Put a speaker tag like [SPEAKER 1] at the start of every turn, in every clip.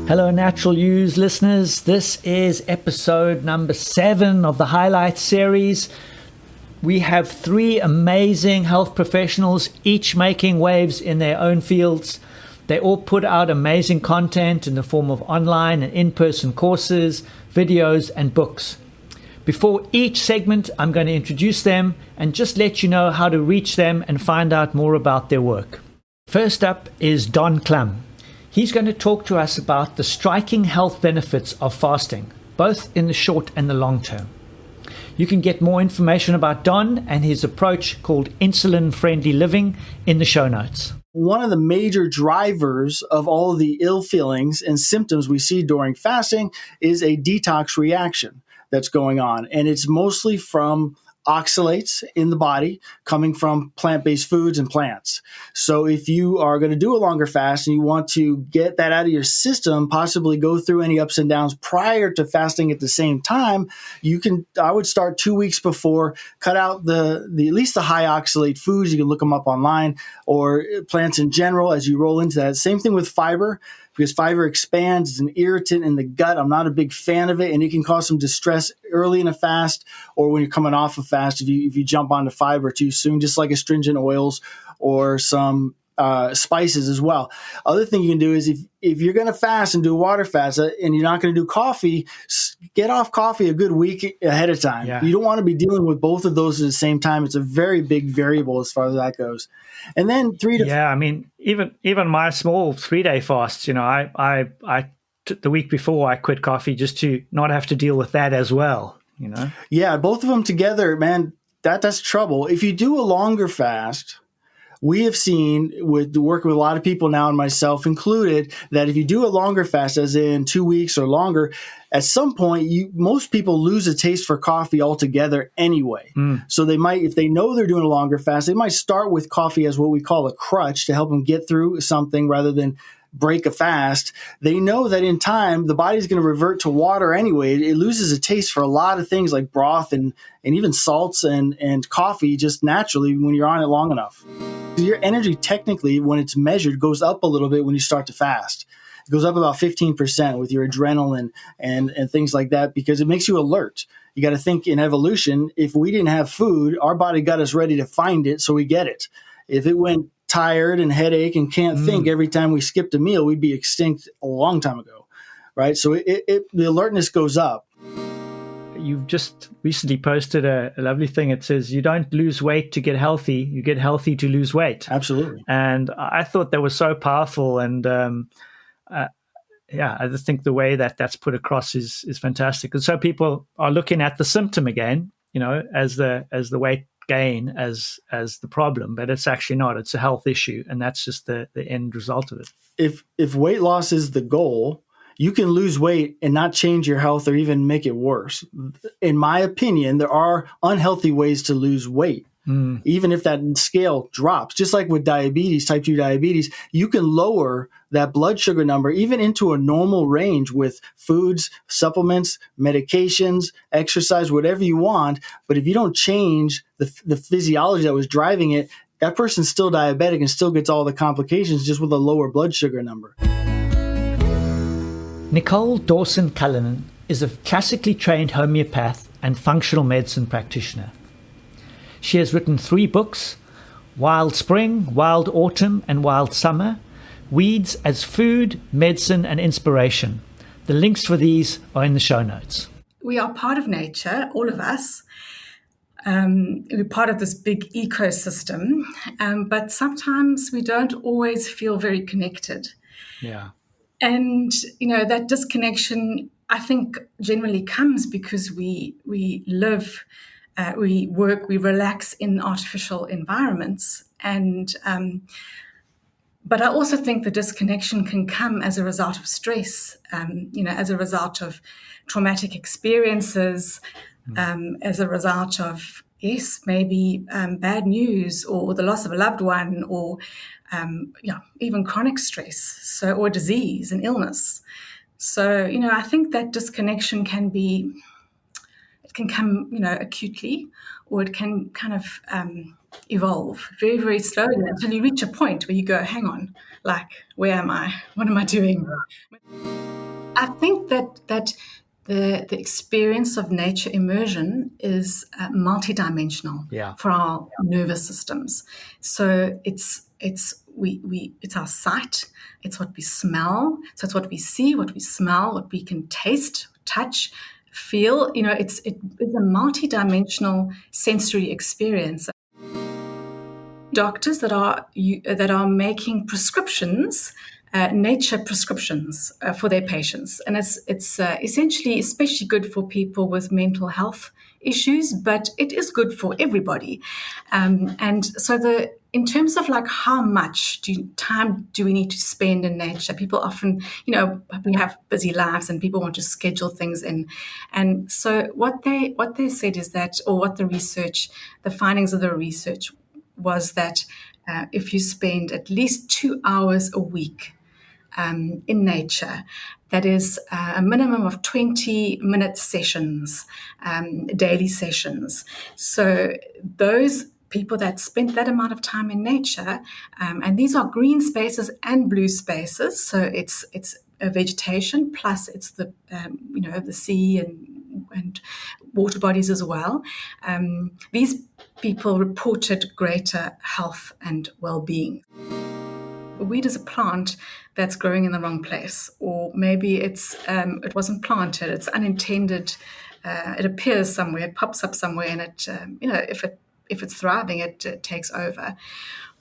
[SPEAKER 1] Hello, Natural Use listeners. This is episode number 7 of the Highlights series. We have 3 amazing health professionals, each making waves in their own fields. They all put out amazing content in the form of online and in-person courses, videos, and books. Before each segment, I'm going to introduce them and just let you know how to reach them and find out more about their work. First up is Don Clum. He's going to talk to us about the striking health benefits of fasting, both in the short and the long term. You can get more information about Don and his approach called insulin-friendly living in the show notes.
[SPEAKER 2] One of the major drivers of all of the ill feelings and symptoms we see during fasting is a detox reaction that's going on. And it's mostly from oxalates in the body coming from plant-based foods and plants. So if you are going to do a longer fast and you want to get that out of your system, possibly go through any ups and downs prior to fasting at the same time, I would start 2 weeks before, cut out the at least the high oxalate foods. You can look them up online, or plants in general as you roll into that. Same thing with fiber, because fiber expands. It's an irritant in the gut. I'm not a big fan of it, and it can cause some distress early in a fast or when you're coming off a fast if you jump onto fiber too soon, just like astringent oils or some spices as well. Other thing you can do is if you're going to fast and do a water fast and you're not going to do coffee, get off coffee a good week ahead of time. Yeah. You don't want to be dealing with both of those at the same time. It's a very big variable as far as that goes. And then
[SPEAKER 1] even my small 3-day fasts, the week before I quit coffee just to not have to deal with that as well,
[SPEAKER 2] Yeah, both of them together, man, that's trouble. If you do a longer fast, we have seen with the work with a lot of people now, and myself included, that if you do a longer fast, as in 2 weeks or longer, at some point, most people lose a taste for coffee altogether anyway. So they might, if they know they're doing a longer fast, they might start with coffee as what we call a crutch to help them get through something rather than break a fast. They know that in time, the body's going to revert to water anyway. It loses a taste for a lot of things like broth and even salts and coffee just naturally when you're on it long enough. Your energy technically, when it's measured, goes up a little bit when you start to fast. It goes up about 15% with your adrenaline and things like that because it makes you alert. You got to think in evolution, if we didn't have food, our body got us ready to find it, so we get it. If it went tired and headache and can't think every time we skipped a meal, we'd be extinct a long time ago, right? So the alertness goes up.
[SPEAKER 1] You've just recently posted a lovely thing. It says, you don't lose weight to get healthy, you get healthy to lose weight.
[SPEAKER 2] Absolutely.
[SPEAKER 1] And I thought that was so powerful. And I just think the way that's put across is fantastic. And so people are looking at the symptom again, as the weight gain as the problem, but it's actually not. It's a health issue, and that's just the end result of it.
[SPEAKER 2] If weight loss is the goal, you can lose weight and not change your health or even make it worse. In my opinion, there are unhealthy ways to lose weight. Even if that scale drops, just like with diabetes, type 2 diabetes, you can lower that blood sugar number even into a normal range with foods, supplements, medications, exercise, whatever you want. But if you don't change the physiology that was driving it, that person's still diabetic and still gets all the complications just with a lower blood sugar number.
[SPEAKER 1] Nicole Dawson Cullinan is a classically trained homeopath and functional medicine practitioner. She has written 3 books, Wild Spring, Wild Autumn, and Wild Summer, Weeds as Food, Medicine, and Inspiration. The links for these are in the show notes.
[SPEAKER 3] We are part of nature, all of us. We're part of this big ecosystem, but sometimes we don't always feel very connected.
[SPEAKER 1] Yeah.
[SPEAKER 3] And, that disconnection, I think, generally comes because we live, we work, we relax in artificial environments. And but I also think the disconnection can come as a result of stress, as a result of traumatic experiences, as a result of, maybe bad news or the loss of a loved one or even chronic stress, or disease and illness. So, I think that disconnection can come, acutely, or it can kind of evolve very, very slowly until you reach a point where you go, hang on, where am I? What am I doing? I think that the experience of nature immersion is multidimensional for our nervous systems. So it's our sight, it's what we smell, so it's what we see, what we smell, what we can taste, touch, feel. It is a multidimensional sensory experience. Doctors that are making prescriptions, nature prescriptions for their patients, and it's essentially especially good for people with mental health issues, but it is good for everybody. And so in terms of like how much time do we need to spend in nature? People often, we have busy lives and people want to schedule things in. And so what they said is that, or what the findings of the research was that if you spend at least 2 hours a week in nature, that is a minimum of 20-minute sessions, daily sessions. So those people that spent that amount of time in nature, and these are green spaces and blue spaces, so it's a vegetation plus it's the sea and water bodies as well. These people reported greater health and well-being. A weed is a plant that's growing in the wrong place, or maybe it wasn't planted, it's unintended. It appears somewhere, it pops up somewhere, and it if it's thriving, it takes over.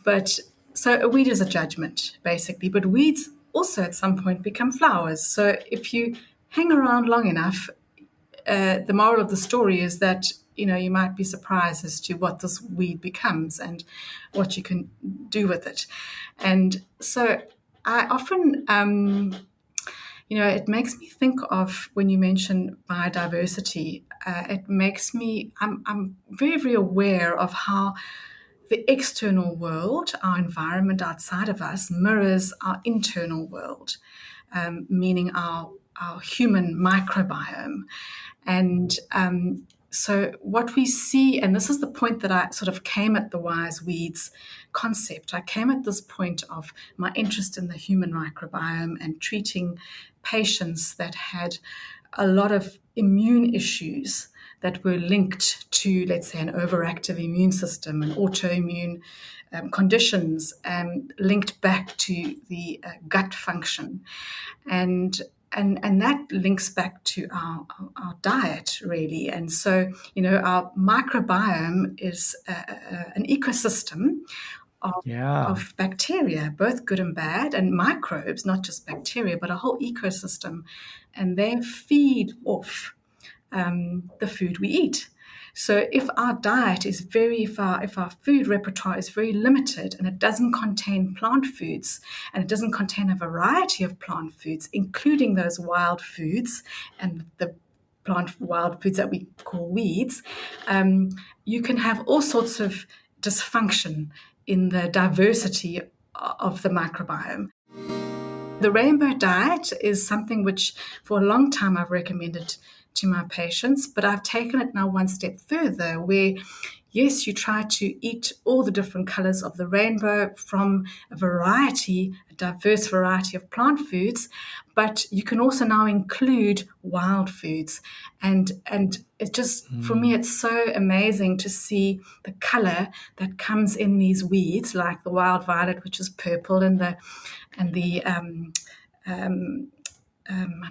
[SPEAKER 3] But so a weed is a judgment, basically. But weeds also at some point become flowers. So if you hang around long enough, the moral of the story is that you might be surprised as to what this weed becomes and what you can do with it. And so I often, it makes me think of when you mention biodiversity. I'm very, very aware of how the external world, our environment outside of us, mirrors our internal world, meaning our human microbiome. And so what we see, and this is the point that I sort of came at the Wise Weeds concept. I came at this point of my interest in the human microbiome and treating patients that had a lot of immune issues that were linked to, let's say, an overactive immune system and autoimmune conditions, linked back to the gut function. And that links back to our diet, really. And so, our microbiome is an ecosystem of bacteria, both good and bad, and microbes, not just bacteria, but a whole ecosystem. And they feed off the food we eat. So if our diet is if our food repertoire is very limited and it doesn't contain plant foods and it doesn't contain a variety of plant foods, including those wild foods and the wild foods that we call weeds, you can have all sorts of dysfunction in the diversity of the microbiome. The rainbow diet is something which for a long time I've recommended to my patients, but I've taken it now one step further where, yes, you try to eat all the different colors of the rainbow from a diverse variety of plant foods, but you can also now include wild foods. And it just, for me, it's so amazing to see the color that comes in these weeds, like the wild violet, which is purple, and I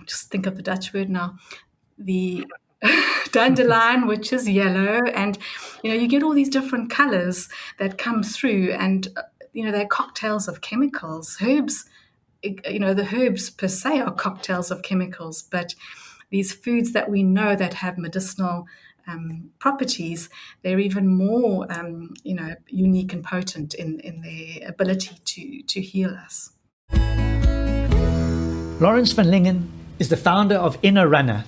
[SPEAKER 3] just think of the Dutch word now, the dandelion, which is yellow, and you get all these different colors that come through, and they're cocktails of chemicals. Herbs, the herbs per se are cocktails of chemicals, but these foods that we know that have medicinal properties, they're even more unique and potent in their ability to heal us.
[SPEAKER 1] Lawrence van Lingen is the founder of Inner Runner.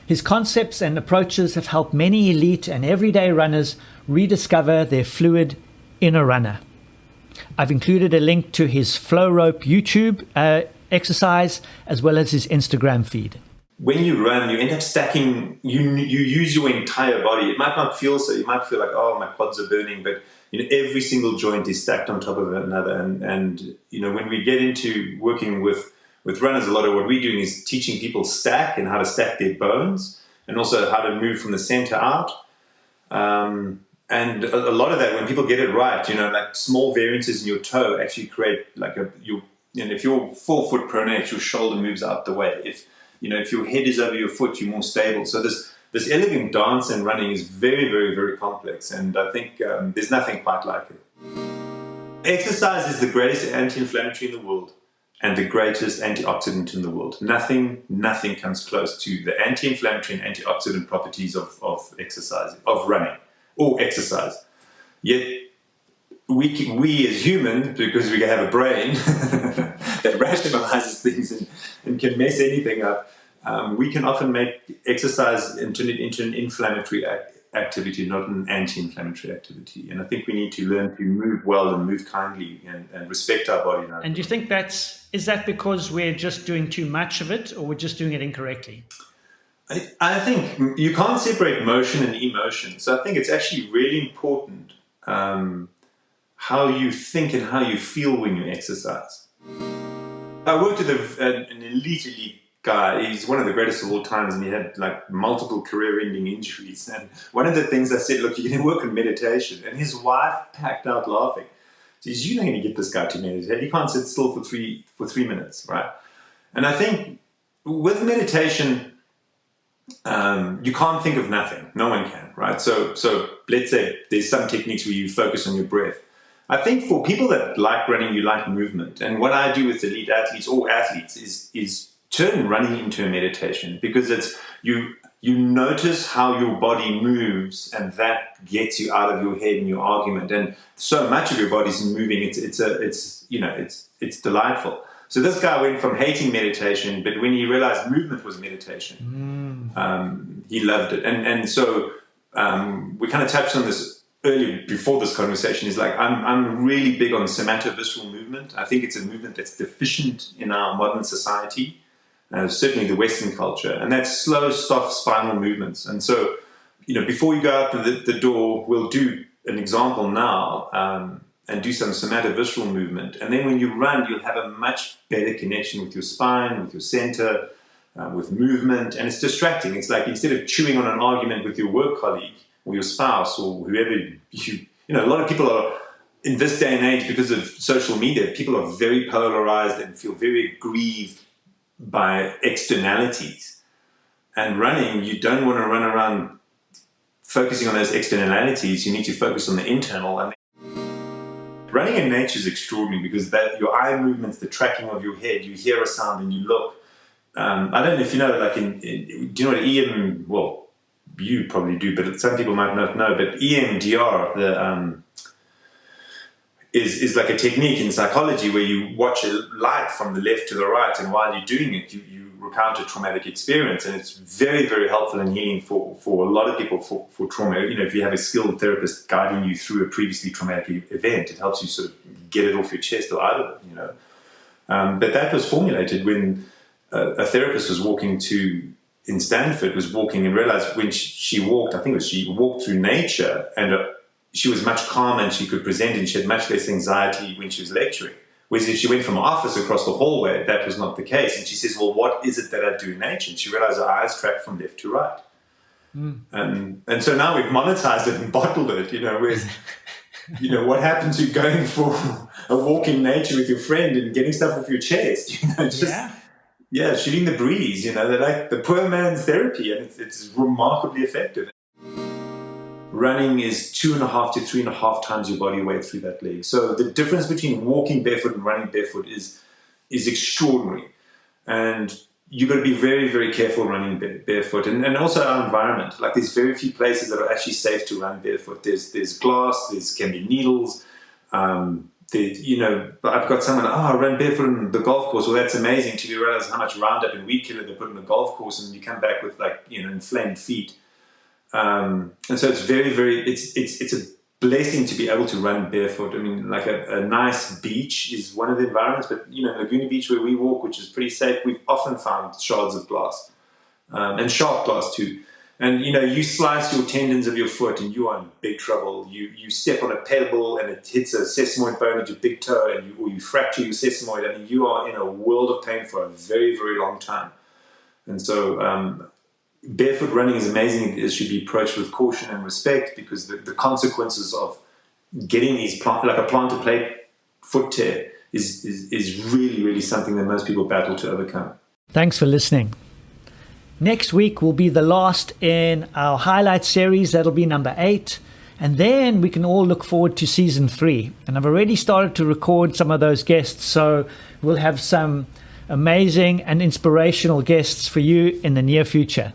[SPEAKER 1] His concepts and approaches have helped many elite and everyday runners rediscover their fluid inner runner. I've included a link to his flow rope YouTube exercise as well as his Instagram feed.
[SPEAKER 4] When you run, you end up stacking, you use your entire body. It might not feel so. You might feel like, oh, my quads are burning, but every single joint is stacked on top of another. And when we get into working with with runners, a lot of what we're doing is teaching people stack and how to stack their bones, and also how to move from the center out. And a lot of that, when people get it right, like small variances in your toe actually create like if you're 4 foot pronate, your shoulder moves out the way. If your head is over your foot, you're more stable. So this elegant dance and running is very, very, very complex. And I think there's nothing quite like it. Exercise is the greatest anti-inflammatory in the world and the greatest antioxidant in the world. Nothing comes close to the anti-inflammatory and antioxidant properties of exercise, of running or exercise. Yet we as humans, because we have a brain that rationalizes things and can mess anything up, we can often make exercise into an inflammatory activity, not an anti-inflammatory activity. And I think we need to learn to move well and move kindly and respect our body.
[SPEAKER 1] And do you think is that because we're just doing too much of it, or we're just doing it incorrectly?
[SPEAKER 4] I think you can't separate motion and emotion. So I think it's actually really important how you think and how you feel when you exercise. I worked with an elite guy. He's one of the greatest of all times, and he had like multiple career-ending injuries. And one of the things I said, look, you're going to work on meditation. And his wife packed out laughing. She says, you're not going to get this guy to meditate. He can't sit still for three minutes, right? And I think with meditation, you can't think of nothing. No one can, right? So let's say there's some techniques where you focus on your breath. I think for people that like running, you like movement. And what I do with elite athletes or athletes is turn running into a meditation, because it's you notice how your body moves, and that gets you out of your head and your argument. And so much of your body's moving. It's delightful. So this guy went from hating meditation, but when he realized movement was meditation, he loved it. And so we kind of touched on this earlier before this conversation. Is like I'm really big on somatovisceral movement. I think it's a movement that's deficient in our modern society, certainly the Western culture, and that's slow, soft spinal movements. And so, before you go out the door, we'll do an example now. And do some somatovisceral movement. And then when you run, you'll have a much better connection with your spine, with your center, with movement. And it's distracting. It's like instead of chewing on an argument with your work colleague or your spouse or whoever a lot of people are, in this day and age, because of social media, people are very polarized and feel very aggrieved by externalities. And running, you don't want to run around focusing on those externalities. You need to focus on the internal. And running in nature is extraordinary because your eye movements, the tracking of your head, you hear a sound and you look. I don't know if you know, like do you know what EM? Well, you probably do, but some people might not know. But EMDR, is like a technique in psychology where you watch a light from the left to the right, and while you're doing it, you recount a traumatic experience, and it's very, very helpful in healing for a lot of people for trauma. If you have a skilled therapist guiding you through a previously traumatic event, it helps you sort of get it off your chest or out of it. But that was formulated when a therapist was in Stanford and realized when she walked, she walked through nature, and she was much calmer and she could present, and she had much less anxiety when she was lecturing. Whereas if she went from her office across the hallway, that was not the case. And she says, well, what is it that I do in nature? And she realized her eyes track from left to right. And so now we've monetized it and bottled it, whereas, what happens to going for a walk in nature with your friend and getting stuff off your chest, shooting the breeze, they're like the poor man's therapy, and it's remarkably effective. Running is 2.5 to 3.5 times your body weight through that leg. So the difference between walking barefoot and running barefoot is extraordinary. And you've got to be very, very careful running barefoot. And also our environment. Like there's very few places that are actually safe to run barefoot. There's glass, can be needles. I've got someone, I run barefoot on the golf course. Well, that's amazing till you realize how much Roundup and weed killer they put on the golf course, and you come back with inflamed feet. And so it's very, very, it's a blessing to be able to run barefoot. I mean, like a nice beach is one of the environments, but Laguna Beach where we walk, which is pretty safe, we've often found shards of glass, and sharp glass too. And, you slice your tendons of your foot and you are in big trouble. You step on a pebble and it hits a sesamoid bone at your big toe, or you fracture your sesamoid. I mean, you are in a world of pain for a very, very long time. And so barefoot running is amazing. It should be approached with caution and respect, because the consequences of getting these like a plantar plate foot tear is really, really something that most people battle to overcome.
[SPEAKER 1] Thanks for listening. Next week will be the last in our highlight series. That'll be number 8. And then we can all look forward to season 3. And I've already started to record some of those guests. So we'll have some amazing and inspirational guests for you in the near future.